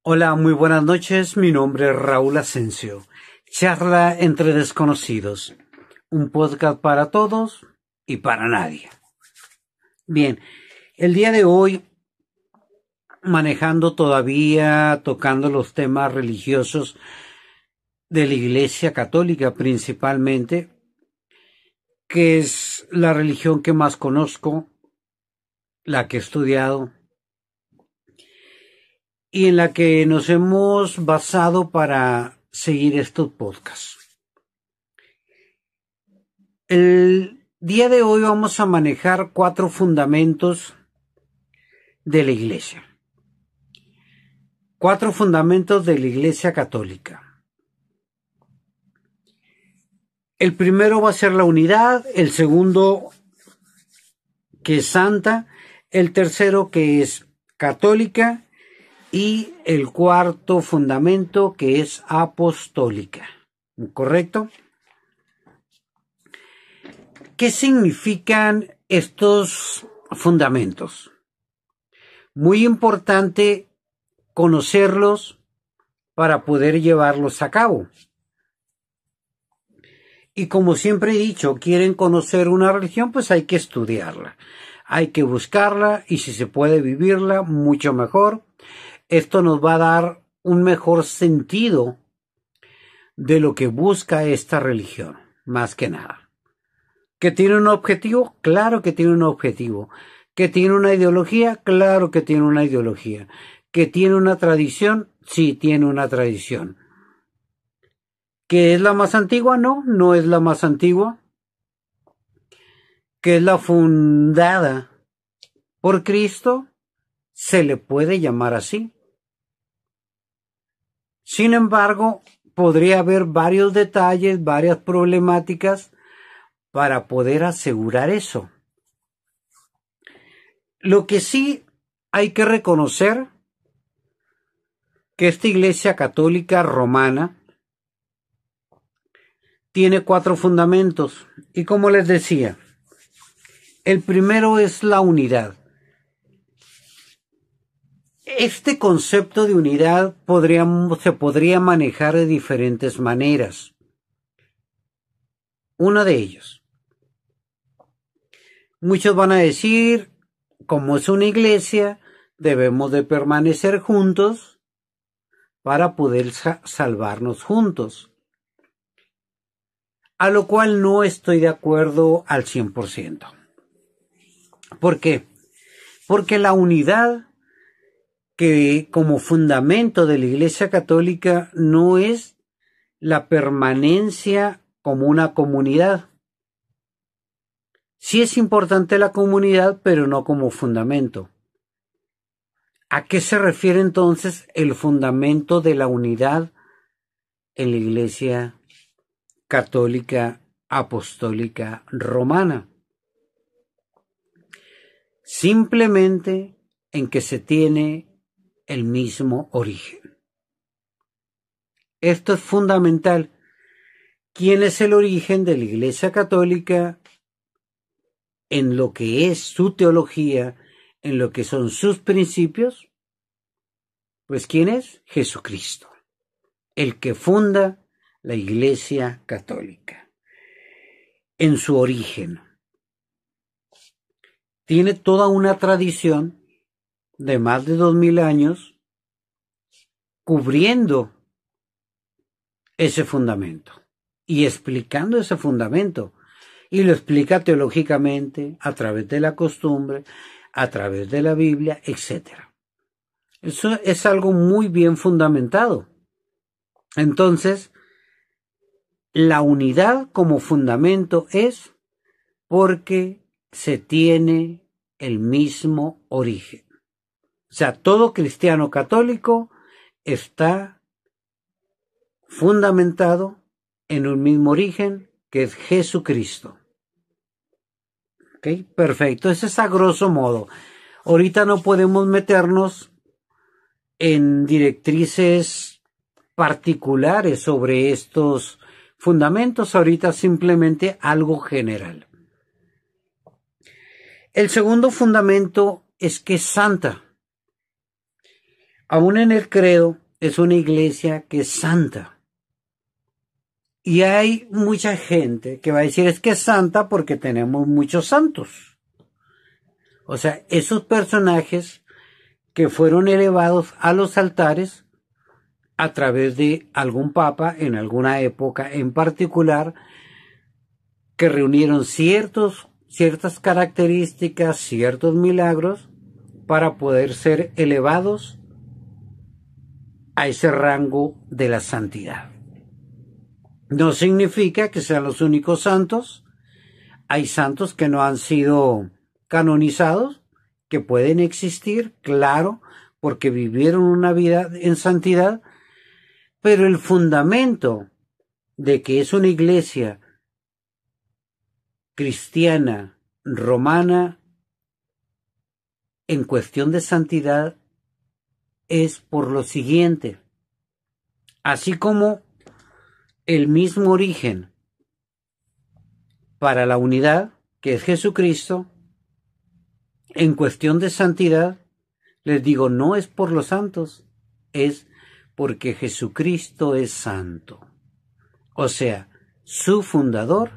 Hola, muy buenas noches. Mi nombre es Raúl Asensio. Charla entre desconocidos. Un podcast para todos y para nadie. Bien, el día de hoy, manejando todavía, tocando los temas religiosos de la Iglesia Católica principalmente, que es la religión que más conozco, la que he estudiado y en la que nos hemos basado para seguir estos podcasts. El día de hoy vamos a manejar 4 fundamentos de la Iglesia. 4 fundamentos de la Iglesia Católica. El primero va a ser la unidad, el segundo que es santa, el tercero que es católica y el cuarto fundamento que es apostólica. ¿Correcto? ¿Qué significan estos fundamentos? Muy importante conocerlos para poder llevarlos a cabo. Y como siempre he dicho, quieren conocer una religión, pues hay que estudiarla, hay que buscarla y si se puede vivirla, mucho mejor. Esto nos va a dar un mejor sentido de lo que busca esta religión, más que nada. ¿Que tiene un objetivo? Claro que tiene un objetivo. ¿Que tiene una ideología? Claro que tiene una ideología. ¿Que tiene una tradición? Sí, tiene una tradición. ¿Que es la más antigua? No, no es la más antigua. ¿Que es la fundada por Cristo? Se le puede llamar así. Sin embargo, podría haber varios detalles, varias problemáticas para poder asegurar eso. Lo que sí hay que reconocer que esta Iglesia Católica Romana tiene 4 fundamentos y como les decía, el primero es la unidad. Este concepto de unidad se podría manejar de diferentes maneras. Uno de ellos. Muchos van a decir, como es una iglesia, debemos de permanecer juntos para poder salvarnos juntos. A lo cual no estoy de acuerdo al 100%. ¿Por qué? Porque la unidad que como fundamento de la Iglesia Católica no es la permanencia como una comunidad. Sí es importante la comunidad, pero no como fundamento. ¿A qué se refiere entonces el fundamento de la unidad en la Iglesia Católica Apostólica Romana? Simplemente en que se tiene el mismo origen. Esto es fundamental. ¿Quién es el origen de la Iglesia Católica en lo que es su teología, en lo que son sus principios? Pues ¿quién es? Jesucristo, el que funda la Iglesia Católica. En su origen. Tiene toda una tradición de más de 2000 años cubriendo ese fundamento y explicando ese fundamento. Y lo explica teológicamente, a través de la costumbre, a través de la Biblia, etc. Eso es algo muy bien fundamentado. Entonces, la unidad como fundamento es porque se tiene el mismo origen. O sea, todo cristiano católico está fundamentado en un mismo origen, que es Jesucristo. ¿Ok? Perfecto. Ese es a grosso modo. Ahorita no podemos meternos en directrices particulares sobre estos fundamentos. Ahorita simplemente algo general. El segundo fundamento es que es santa. Aún en el credo es una iglesia que es santa. Y hay mucha gente que va a decir es que es santa porque tenemos muchos santos. O sea, esos personajes que fueron elevados a los altares a través de algún papa en alguna época en particular, que reunieron ciertas características, ciertos milagros para poder ser elevados a ese rango de la santidad. No significa que sean los únicos santos. Hay santos que no han sido canonizados, que pueden existir, claro, porque vivieron una vida en santidad, pero el fundamento de que es una iglesia cristiana, romana, en cuestión de santidad, es por lo siguiente. Así como el mismo origen para la unidad, que es Jesucristo, en cuestión de santidad, les digo, no es por los santos, es porque Jesucristo es santo. O sea, su fundador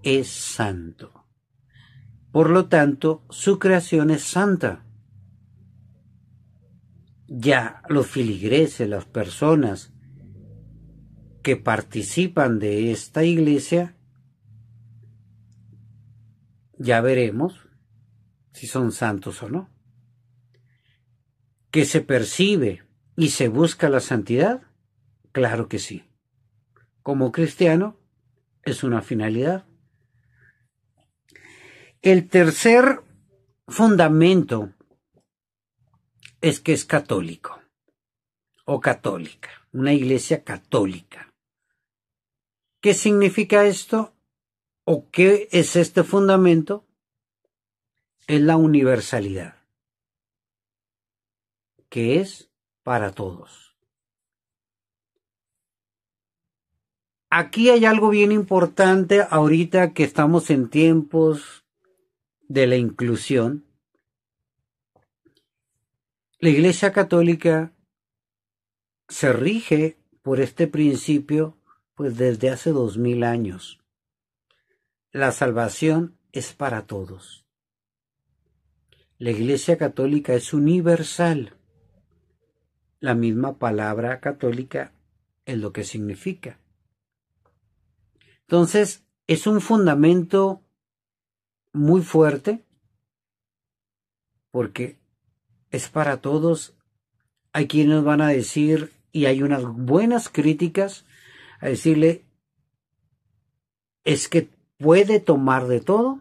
es santo. Por lo tanto, su creación es santa. Ya los filigreses, las personas que participan de esta iglesia, ya veremos si son santos o no. ¿Que se percibe y se busca la santidad? Claro que sí. Como cristiano, es una finalidad. El tercer fundamento es que es católico o católica, una iglesia católica. ¿Qué significa esto? ¿O qué es este fundamento? Es la universalidad, que es para todos. Aquí hay algo bien importante ahorita que estamos en tiempos de la inclusión. La Iglesia Católica se rige por este principio pues desde hace 2000 años. La salvación es para todos. La Iglesia Católica es universal. La misma palabra católica es lo que significa. Entonces, es un fundamento muy fuerte porque es para todos. Hay quienes van a decir, y hay unas buenas críticas, a decirle, es que puede tomar de todo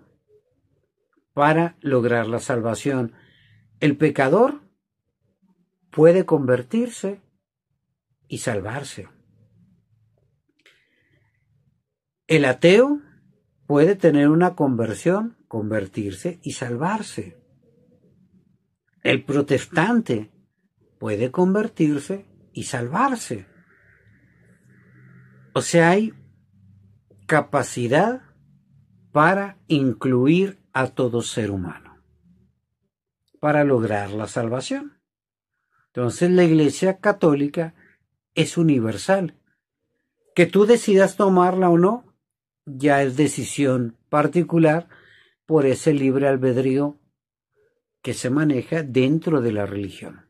para lograr la salvación. El pecador puede convertirse y salvarse. El ateo puede tener una conversión, convertirse y salvarse. El protestante puede convertirse y salvarse. O sea, hay capacidad para incluir a todo ser humano, para lograr la salvación. Entonces la Iglesia Católica es universal. Que tú decidas tomarla o no, ya es decisión particular por ese libre albedrío que se maneja dentro de la religión.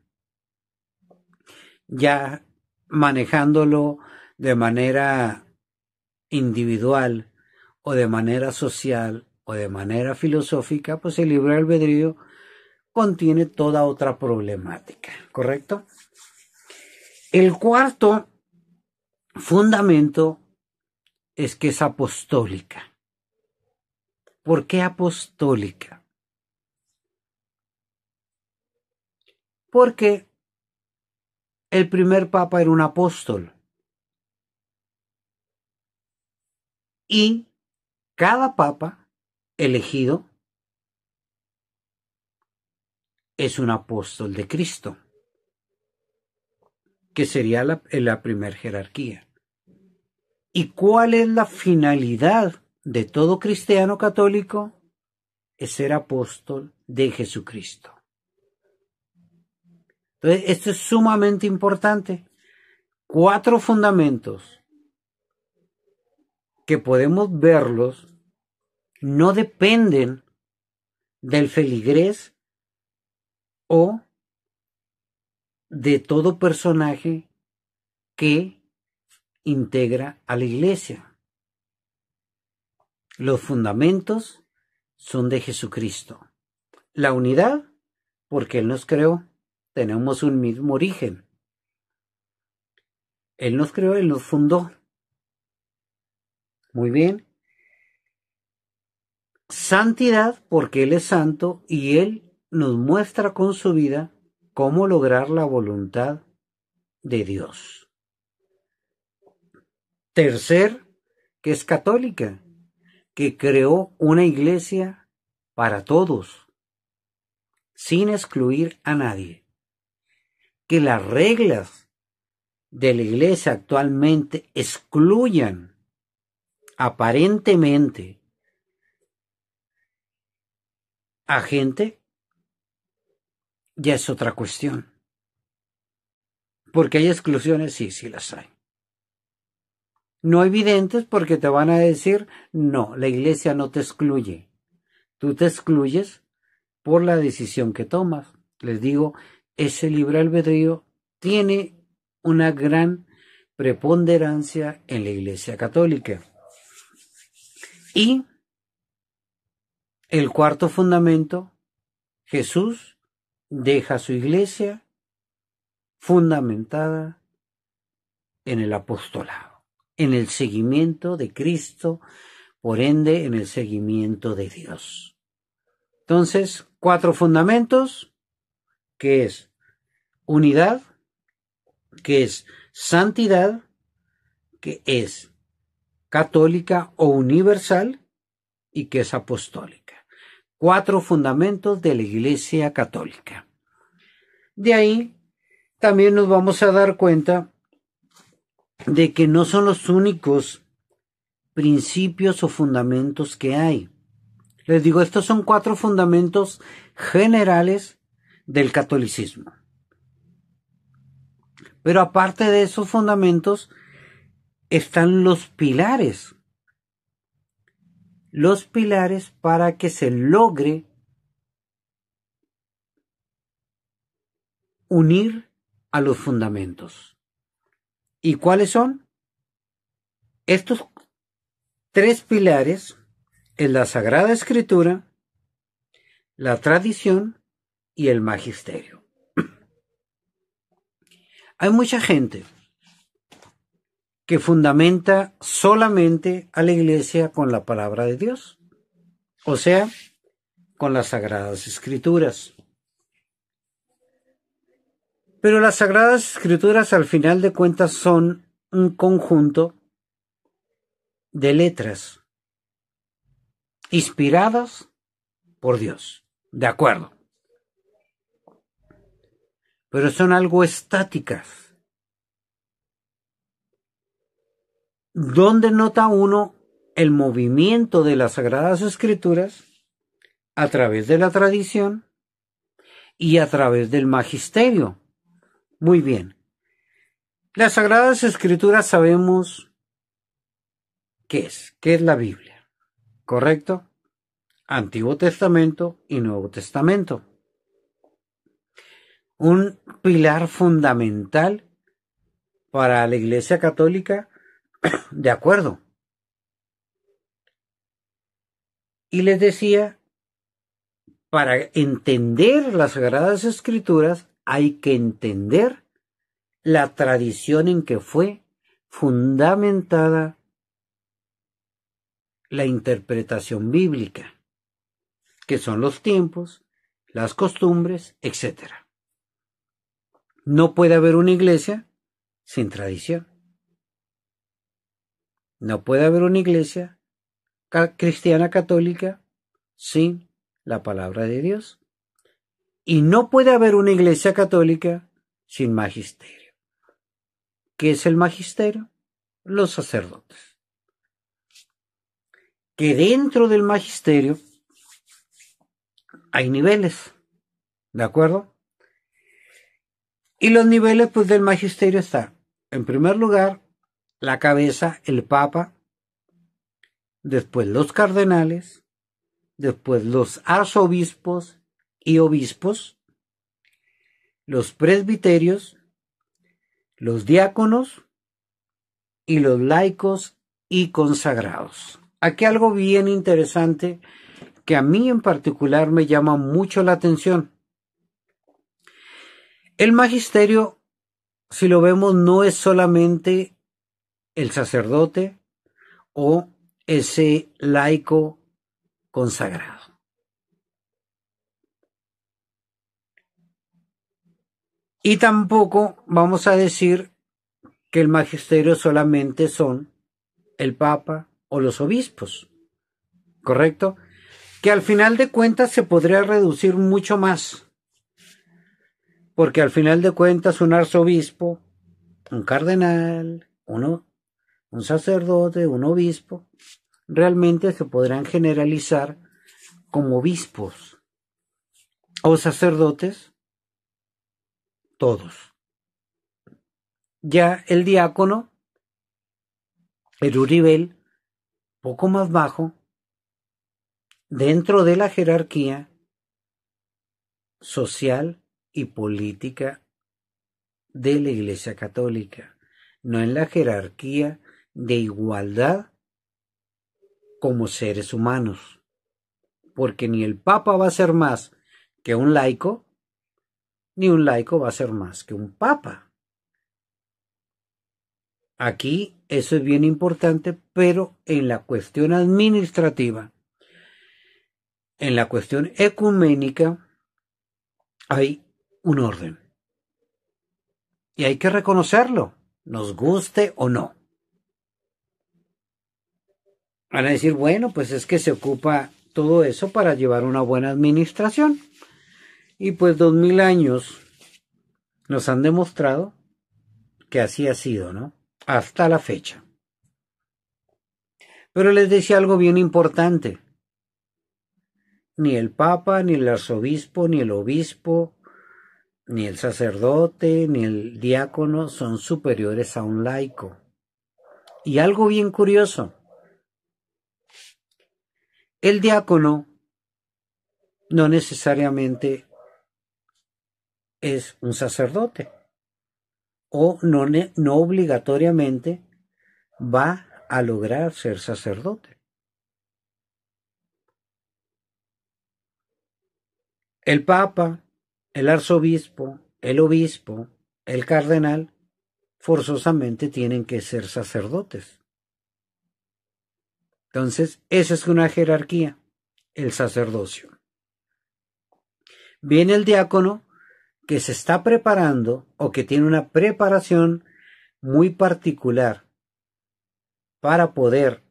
Ya manejándolo de manera individual o de manera social o de manera filosófica, pues el libre albedrío contiene toda otra problemática, ¿correcto? El cuarto fundamento es que es apostólica. ¿Por qué apostólica? Porque el primer papa era un apóstol y cada papa elegido es un apóstol de Cristo, que sería la primer jerarquía. ¿Y cuál es la finalidad de todo cristiano católico? Es ser apóstol de Jesucristo. Entonces, esto es sumamente importante. 4 fundamentos que podemos verlos no dependen del feligrés o de todo personaje que integra a la iglesia. Los fundamentos son de Jesucristo. La unidad, porque Él nos creó. Tenemos un mismo origen. Él nos creó, Él nos fundó. Muy bien. Santidad, porque Él es santo y Él nos muestra con su vida cómo lograr la voluntad de Dios. Tercer, que es católica, que creó una iglesia para todos, sin excluir a nadie. Que las reglas de la iglesia actualmente excluyan aparentemente a gente, ya es otra cuestión. Porque hay exclusiones, sí las hay. No evidentes, porque te van a decir, no, la iglesia no te excluye. Tú te excluyes por la decisión que tomas. Les digo, ese libre albedrío tiene una gran preponderancia en la Iglesia Católica. Y el cuarto fundamento, Jesús deja su iglesia fundamentada en el apostolado, en el seguimiento de Cristo, por ende en el seguimiento de Dios. Entonces, 4 fundamentos, que es unidad, que es santidad, que es católica o universal y que es apostólica. 4 fundamentos de la Iglesia Católica. De ahí también nos vamos a dar cuenta de que no son los únicos principios o fundamentos que hay. Les digo, estos son 4 fundamentos generales del catolicismo. Pero aparte de esos fundamentos están los pilares. Los pilares para que se logre unir a los fundamentos. ¿Y cuáles son? Estos 3 pilares es la Sagrada Escritura, la tradición y el magisterio. Hay mucha gente que fundamenta solamente a la iglesia con la palabra de Dios, o sea, con las Sagradas Escrituras. Pero las Sagradas Escrituras al final de cuentas son un conjunto de letras inspiradas por Dios, de acuerdo, pero son algo estáticas. ¿Dónde nota uno el movimiento de las Sagradas Escrituras? A través de la tradición y a través del magisterio. Muy bien. Las Sagradas Escrituras sabemos qué es la Biblia, ¿correcto? Antiguo Testamento y Nuevo Testamento. Un pilar fundamental para la Iglesia Católica, de acuerdo. Y les decía, para entender las Sagradas Escrituras hay que entender la tradición en que fue fundamentada la interpretación bíblica, que son los tiempos, las costumbres, etc. No puede haber una iglesia sin tradición. No puede haber una iglesia cristiana católica sin la palabra de Dios. Y no puede haber una iglesia católica sin magisterio. ¿Qué es el magisterio? Los sacerdotes. Que dentro del magisterio hay niveles, ¿de acuerdo? Y los niveles pues del magisterio están, en primer lugar, la cabeza, el papa, después los cardenales, después los arzobispos y obispos, los presbiterios, los diáconos y los laicos y consagrados. Aquí algo bien interesante que a mí en particular me llama mucho la atención. El magisterio, si lo vemos, no es solamente el sacerdote o ese laico consagrado. Y tampoco vamos a decir que el magisterio solamente son el papa o los obispos, ¿correcto? Que al final de cuentas se podría reducir mucho más, porque al final de cuentas un arzobispo, un cardenal, un sacerdote, un obispo, realmente se podrán generalizar como obispos o sacerdotes, todos. Ya el diácono, el un nivel poco más bajo, dentro de la jerarquía social y política de la Iglesia Católica, no en la jerarquía de igualdad como seres humanos, porque ni el Papa va a ser más que un laico, ni un laico va a ser más que un Papa. Aquí eso es bien importante, pero en la cuestión administrativa, en la cuestión ecuménica, hay un orden. Y hay que reconocerlo, nos guste o no. Van a decir, bueno, pues es que se ocupa todo eso para llevar una buena administración. Y pues 2000 años nos han demostrado que así ha sido, ¿no? Hasta la fecha. Pero les decía algo bien importante. Ni el Papa, ni el arzobispo, ni el obispo, ni el sacerdote, ni el diácono son superiores a un laico. Y algo bien curioso. El diácono no necesariamente es un sacerdote o no obligatoriamente va a lograr ser sacerdote. El papa, el arzobispo, el obispo, el cardenal, forzosamente tienen que ser sacerdotes. Entonces, esa es una jerarquía, el sacerdocio. Viene el diácono que se está preparando o que tiene una preparación muy particular para poder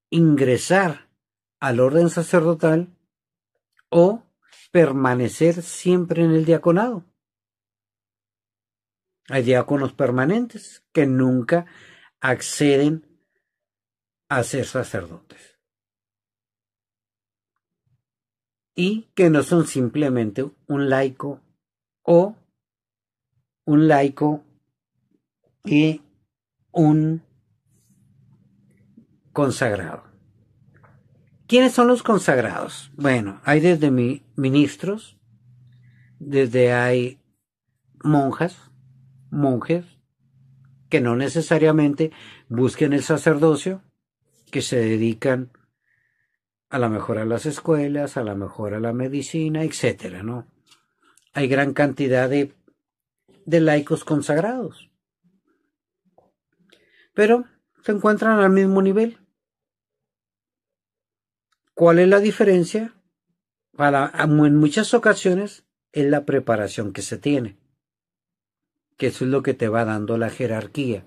ingresar al orden sacerdotal o permanecer siempre en el diaconado. Hay diáconos permanentes que nunca acceden a ser sacerdotes y que no son simplemente un laico o un laico y un consagrado. ¿Quiénes son los consagrados? Bueno, hay desde ministros, desde hay monjes, que no necesariamente busquen el sacerdocio, que se dedican a la mejor a las escuelas, a la mejor a la medicina, etcétera, ¿no? Hay gran cantidad de laicos consagrados, pero se encuentran al mismo nivel. ¿Cuál es la diferencia? En muchas ocasiones es la preparación que se tiene, que eso es lo que te va dando la jerarquía.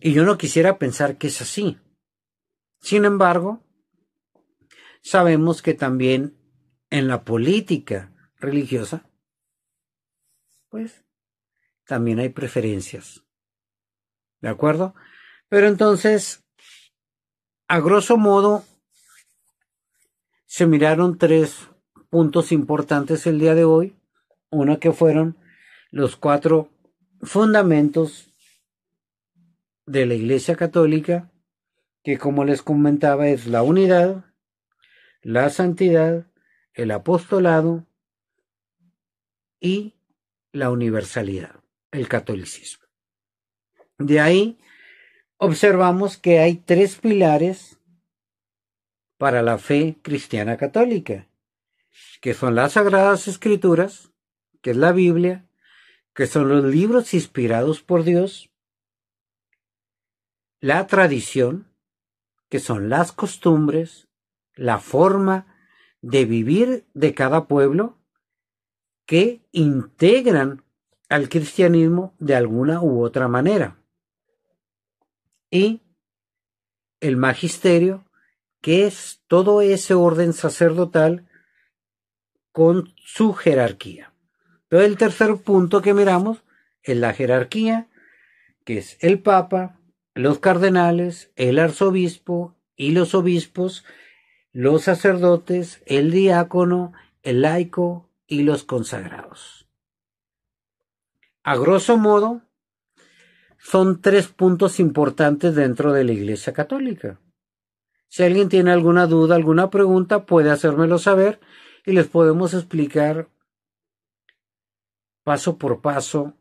Y yo no quisiera pensar que es así. Sin embargo, sabemos que también en la política religiosa, pues, también hay preferencias. ¿De acuerdo? Pero entonces, a grosso modo, se miraron 3 puntos importantes el día de hoy. Uno que fueron los 4 fundamentos de la Iglesia Católica, que como les comentaba es la unidad, la santidad, el apostolado y la universalidad, el catolicismo. De ahí observamos que hay 3 pilares para la fe cristiana católica, que son las Sagradas Escrituras, que es la Biblia, que son los libros inspirados por Dios, la tradición, que son las costumbres, la forma de vivir de cada pueblo, que integran al cristianismo de alguna u otra manera, y el magisterio, que es todo ese orden sacerdotal con su jerarquía. Entonces el tercer punto que miramos es la jerarquía, que es el Papa, los cardenales, el arzobispo y los obispos, los sacerdotes, el diácono, el laico y los consagrados. A grosso modo, son 3 puntos importantes dentro de la Iglesia Católica. Si alguien tiene alguna duda, alguna pregunta, puede hacérmelo saber y les podemos explicar paso por paso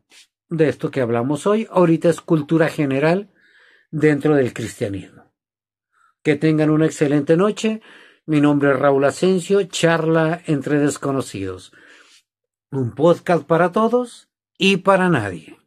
de esto que hablamos hoy. Ahorita es cultura general dentro del cristianismo. Que tengan una excelente noche. Mi nombre es Raúl Asensio, charla entre desconocidos. Un podcast para todos y para nadie.